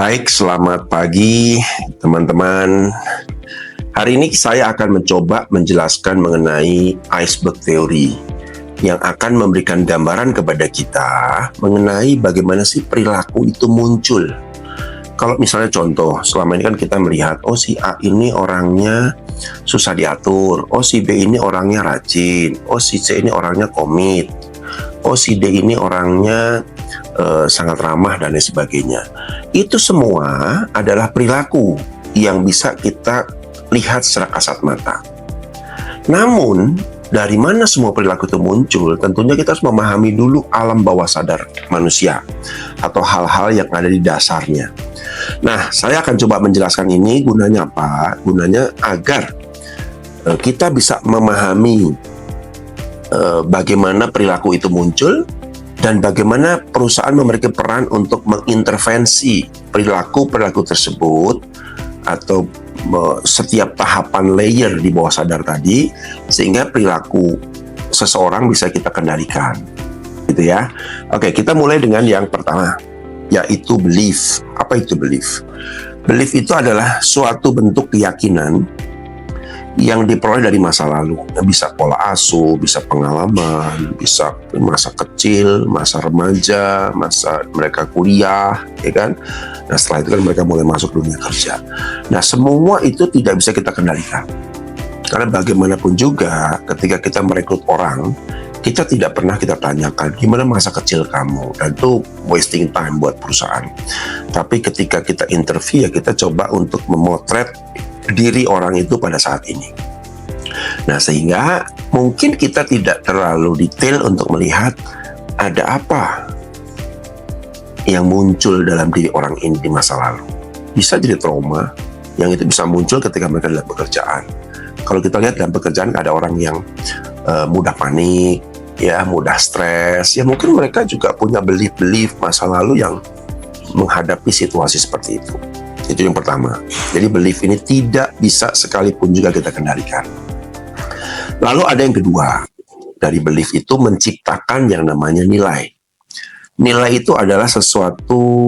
Baik, selamat pagi teman-teman. Hari ini saya akan mencoba menjelaskan mengenai iceberg theory yang akan memberikan gambaran kepada kita mengenai bagaimana sih perilaku itu muncul. Kalau misalnya contoh, selama ini kan kita melihat, oh si A ini orangnya susah diatur, oh si B ini orangnya rajin, oh si C ini orangnya komit, oh si D ini orangnya sangat ramah dan lain sebagainya. Itu semua adalah perilaku yang bisa kita lihat secara kasat mata. Namun, dari mana semua perilaku itu muncul? Tentunya kita harus memahami dulu alam bawah sadar manusia atau hal-hal yang ada di dasarnya. Nah, saya akan coba menjelaskan ini gunanya apa? Gunanya agar kita bisa memahami bagaimana perilaku itu muncul dan bagaimana perusahaan memiliki peran untuk mengintervensi perilaku-perilaku tersebut atau setiap tahapan layer di bawah sadar tadi sehingga perilaku seseorang bisa kita kendalikan, gitu ya. Oke, kita mulai dengan yang pertama, yaitu belief. Apa itu belief? Belief itu adalah suatu bentuk keyakinan yang diperoleh dari masa lalu. Bisa pola asuh, bisa pengalaman, bisa masa kecil, masa remaja, masa mereka kuliah, ya kan? Nah, setelah itu kan mereka mulai masuk dunia kerja. Nah, semua itu tidak bisa kita kendalikan. Karena bagaimanapun juga, ketika kita merekrut orang, kita tidak pernah kita tanyakan gimana masa kecil kamu, dan itu wasting time buat perusahaan. Tapi ketika kita interview, ya kita coba untuk memotret diri orang itu pada saat ini. Nah, sehingga mungkin kita tidak terlalu detail untuk melihat ada apa yang muncul dalam diri orang ini di masa lalu. Bisa jadi trauma yang itu bisa muncul ketika mereka dalam pekerjaan. Kalau kita lihat dalam pekerjaan ada orang yang mudah panik, ya mudah stres, ya mungkin mereka juga punya belief masa lalu yang menghadapi situasi seperti itu. Itu yang pertama. Jadi belief ini tidak bisa sekalipun juga kita kendalikan. Lalu ada yang kedua. Dari belief itu menciptakan yang namanya nilai. Nilai itu adalah sesuatu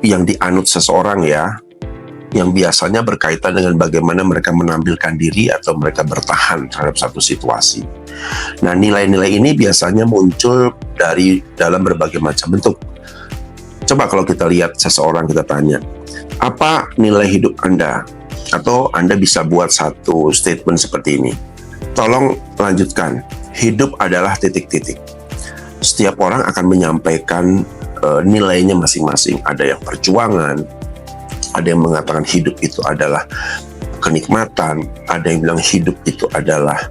yang dianut seseorang ya, yang biasanya berkaitan dengan bagaimana mereka menampilkan diri atau mereka bertahan terhadap satu situasi. Nah, nilai-nilai ini biasanya muncul dari dalam berbagai macam bentuk. Coba kalau kita lihat seseorang, kita tanya, apa nilai hidup Anda? Atau Anda bisa buat satu statement seperti ini. Tolong lanjutkan. Hidup adalah titik-titik. Setiap orang akan menyampaikan nilainya masing-masing. Ada yang perjuangan, ada yang mengatakan hidup itu adalah kenikmatan, ada yang bilang hidup itu adalah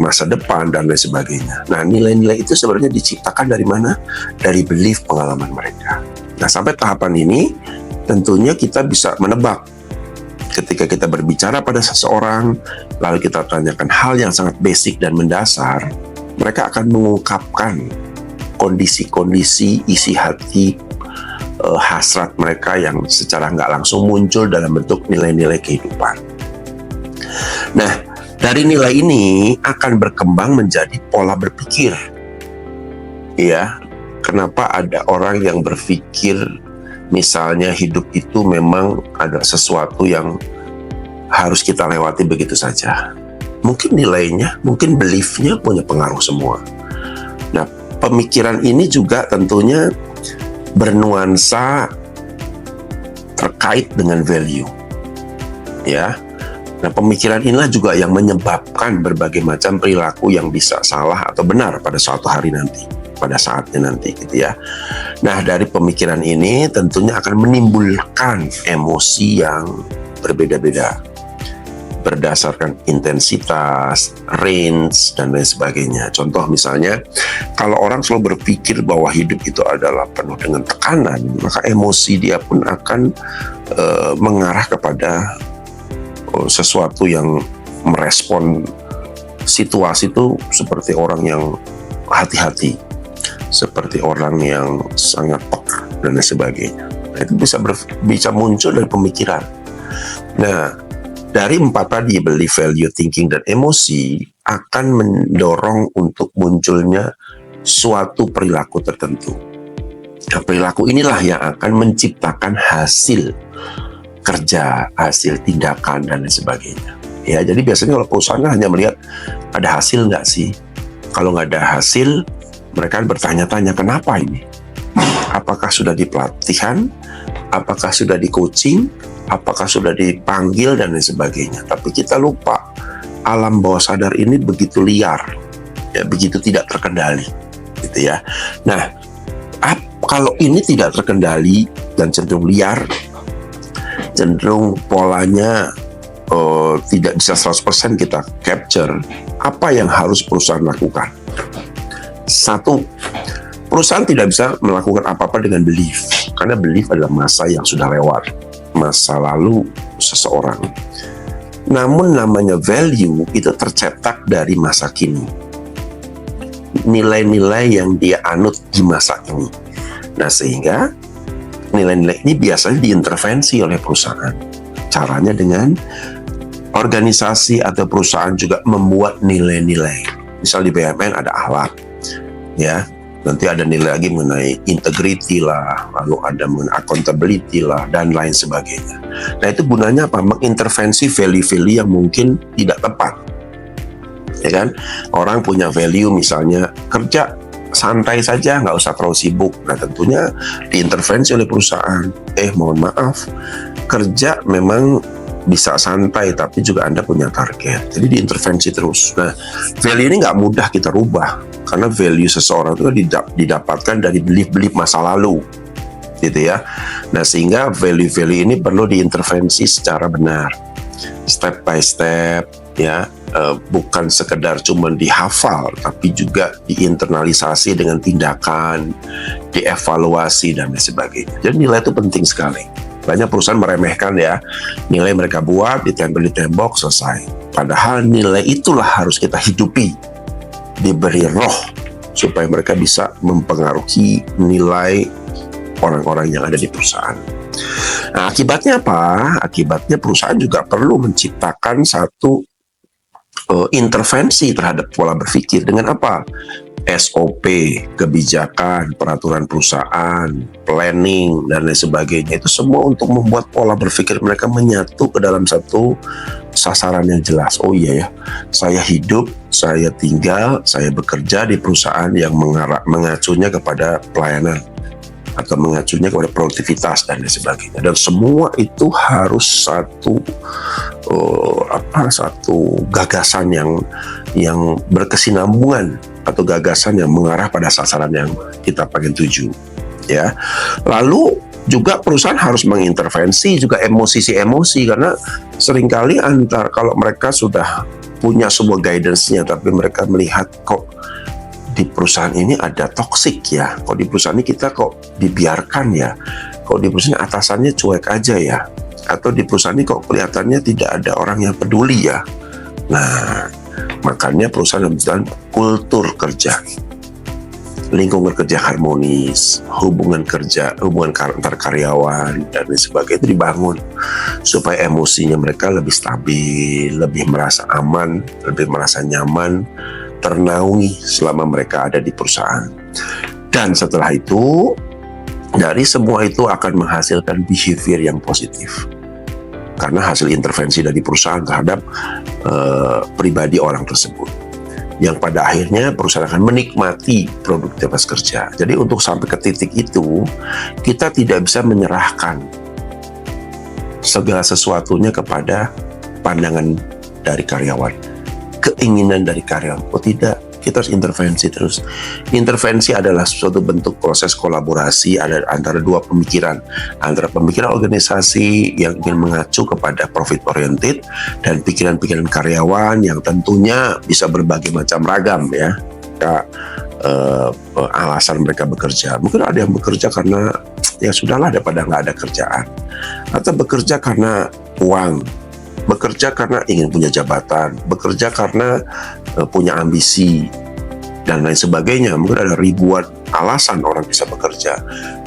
masa depan dan lain sebagainya. Nah, nilai-nilai itu sebenarnya diciptakan dari mana? Dari belief pengalaman mereka. Nah, sampai tahapan ini tentunya kita bisa menebak ketika kita berbicara pada seseorang, lalu kita tanyakan hal yang sangat basic dan mendasar, mereka akan mengungkapkan kondisi-kondisi isi hati, hasrat mereka yang secara nggak langsung muncul dalam bentuk nilai-nilai kehidupan. Nah, dari nilai ini akan berkembang menjadi pola berpikir. Ya, kenapa ada orang yang berpikir misalnya hidup itu memang ada sesuatu yang harus kita lewati begitu saja. Mungkin nilainya, mungkin beliefnya punya pengaruh semua. Nah, pemikiran ini juga tentunya bernuansa terkait dengan value. Ya. Nah, pemikiran inilah juga yang menyebabkan berbagai macam perilaku yang bisa salah atau benar pada suatu hari nanti, pada saatnya nanti, gitu ya. Nah, dari pemikiran ini tentunya akan menimbulkan emosi yang berbeda-beda berdasarkan intensitas, range, dan lain sebagainya. Contoh misalnya, kalau orang selalu berpikir bahwa hidup itu adalah penuh dengan tekanan, maka emosi dia pun akan mengarah kepada sesuatu yang merespon situasi itu seperti orang yang hati-hati, seperti orang yang sangat peka dan lain sebagainya. Nah, itu bisa muncul dari pemikiran. Nah, dari 4 tadi, belief, value, thinking, dan emosi akan mendorong untuk munculnya suatu perilaku tertentu. Nah, perilaku inilah yang akan menciptakan hasil kerja, hasil tindakan, dan lain sebagainya. Ya, jadi biasanya kalau perusahaan hanya melihat ada hasil nggak sih. Kalau nggak ada hasil, mereka bertanya-tanya kenapa ini? Apakah sudah di pelatihan? Apakah sudah di coaching? Apakah sudah dipanggil dan lain sebagainya? Tapi kita lupa, alam bawah sadar ini begitu liar, ya, begitu tidak terkendali, gitu ya. Nah, kalau ini tidak terkendali dan cenderung liar, cenderung polanya tidak bisa 100% kita capture, apa yang harus perusahaan lakukan? Satu, perusahaan tidak bisa melakukan apa-apa dengan belief, karena belief adalah masa yang sudah lewat, masa lalu seseorang. Namun namanya value itu tercetak dari masa kini, nilai-nilai yang dia anut di masa ini. Nah, sehingga nilai-nilai ini biasanya diintervensi oleh perusahaan. Caranya dengan organisasi atau perusahaan juga membuat nilai-nilai. Misal di BUMN ada akhlak, ya. Nanti ada nilai lagi mengenai integrity lah, lalu ada mengenai accountability lah, dan lain sebagainya. Nah, itu gunanya apa? Mengintervensi value-value yang mungkin tidak tepat. Ya kan? Orang punya value misalnya kerja santai saja, nggak usah terlalu sibuk. Nah, tentunya diintervensi oleh perusahaan. Mohon maaf, kerja memang bisa santai, tapi juga Anda punya target. Jadi diintervensi terus. Nah, value ini nggak mudah kita rubah, karena value seseorang itu didapatkan dari belief-belief masa lalu, gitu ya. Nah, sehingga value-value ini perlu diintervensi secara benar, step by step, ya. Bukan sekedar cuma dihafal, tapi juga diinternalisasi dengan tindakan, dievaluasi, dan lain sebagainya. Jadi nilai itu penting sekali. Banyak perusahaan meremehkan ya, nilai mereka buat, ditempel di tembok, selesai. Padahal nilai itulah harus kita hidupi, diberi roh, supaya mereka bisa mempengaruhi nilai orang-orang yang ada di perusahaan. Nah, akibatnya apa? Akibatnya perusahaan juga perlu menciptakan satu intervensi terhadap pola berpikir dengan apa? SOP, kebijakan, peraturan perusahaan, planning, dan lain sebagainya. Itu semua untuk membuat pola berpikir mereka menyatu ke dalam satu sasaran yang jelas. Oh iya ya, saya hidup, saya tinggal, saya bekerja di perusahaan yang mengacunya kepada pelayanan atau mengacunya kepada produktivitas dan lain sebagainya. Dan semua itu harus satu gagasan yang berkesinambungan, atau gagasan yang mengarah pada sasaran yang kita pengen tuju, ya. Lalu juga perusahaan harus mengintervensi juga emosi, karena seringkali kalau mereka sudah punya sebuah guidance-nya, tapi mereka melihat kok di perusahaan ini ada toksik ya, kok di perusahaan ini kita kok dibiarkan ya, kok di perusahaan atasannya cuek aja ya, atau di perusahaan ini kok kelihatannya tidak ada orang yang peduli ya. Nah, makanya perusahaan harus kultur kerja, lingkungan kerja harmonis, hubungan antar karyawan dan lain sebagainya itu dibangun supaya emosinya mereka lebih stabil, lebih merasa aman, lebih merasa nyaman, ternaungi selama mereka ada di perusahaan. Dan setelah itu, dari semua itu akan menghasilkan behavior yang positif, karena hasil intervensi dari perusahaan terhadap pribadi orang tersebut, yang pada akhirnya perusahaan akan menikmati produktivitas kerja. Jadi untuk sampai ke titik itu, kita tidak bisa menyerahkan segala sesuatunya kepada pandangan dari karyawan, keinginan dari karyawan. Oh tidak, kita harus intervensi terus. Intervensi adalah suatu bentuk proses kolaborasi antara dua pemikiran, antara pemikiran organisasi yang ingin mengacu kepada profit oriented dan pikiran-pikiran karyawan yang tentunya bisa berbagai macam ragam ya. Alasan mereka bekerja. Mungkin ada yang bekerja karena ya sudahlah daripada nggak ada kerjaan, atau bekerja karena uang, bekerja karena ingin punya jabatan, bekerja karena punya ambisi, dan lain sebagainya. Mungkin ada ribuan alasan orang bisa bekerja,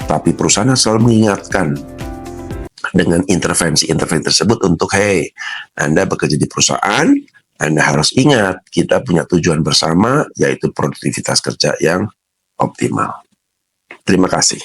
tapi perusahaan selalu mengingatkan dengan intervensi-intervensi tersebut untuk, hey, Anda bekerja di perusahaan, Anda harus ingat, kita punya tujuan bersama, yaitu produktivitas kerja yang optimal. Terima kasih.